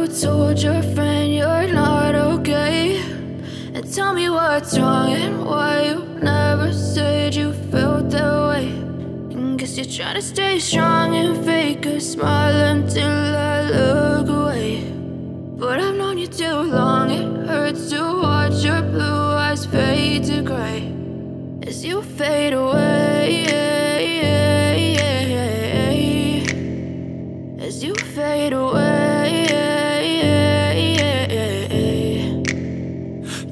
told your friend you're not okay? And tell me what's wrong and why you never said you felt that way. And guess you're trying to stay strong and fake a smile until I look away. But I've known you too long, it hurts to watch your blue eyes fade to gray as you fade away, as you fade away.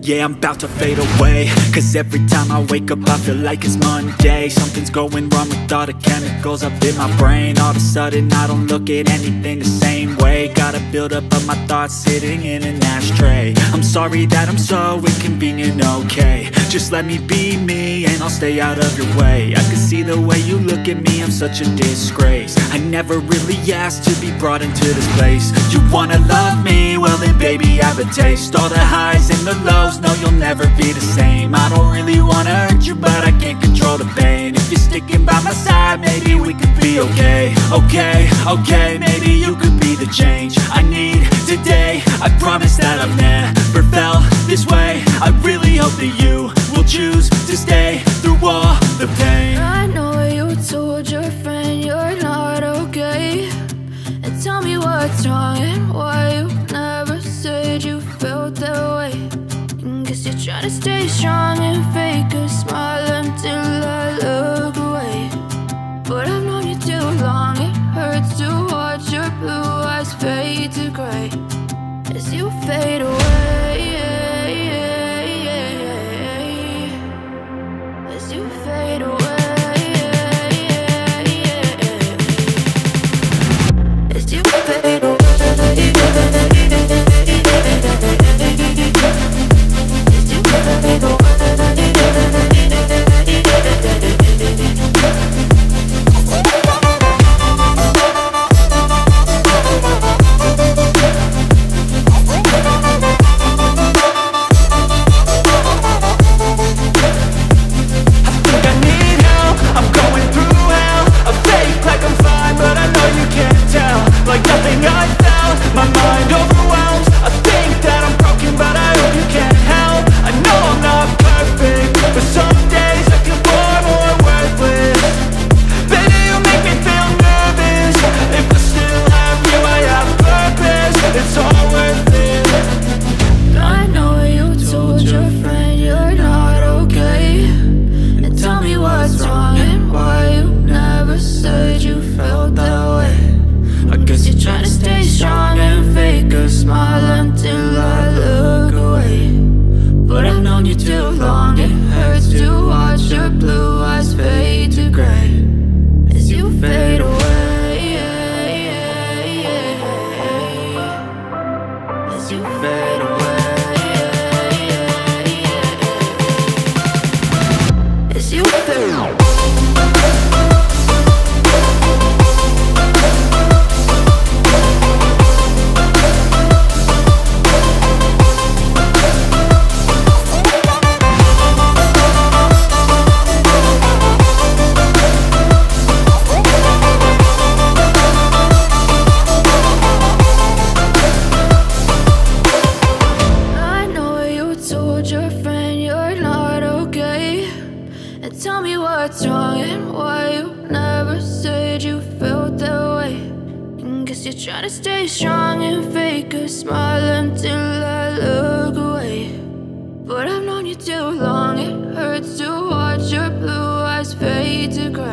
Yeah, I'm about to fade away, cause every time I wake up I feel like it's Monday. Something's going wrong with all the chemicals up in my brain. All of a sudden I don't look at anything the same way. Got a buildup of my thoughts sitting in an ashtray. I'm sorry that I'm so inconvenient, okay? Just let me be me and I'll stay out of your way. I can see the way you look at me, I'm such a disgrace. I never really asked to be brought into this place. You wanna love me? Well then baby, have a taste. All the highs and the lows, no, you'll never be the same. I don't really wanna hurt you, but I can't control the pain. If you're sticking by my side, maybe we could be okay. Okay, maybe you could be the change I need today. I promise that I've never felt this way. I really hope that you will choose to stay through all the pain. I know you told your friend you're not okay. And tell me what's wrong and why you never said you felt that way. Guess you're trying to stay strong and fake a smile until I look away. But I've known you too long, it hurts to watch your blue eyes fade to gray as you fade away, as you fade away, as you fade away. Try to stay strong and fake a smile until I look away. But I've known you too long, it hurts to watch your blue eyes fade to gray.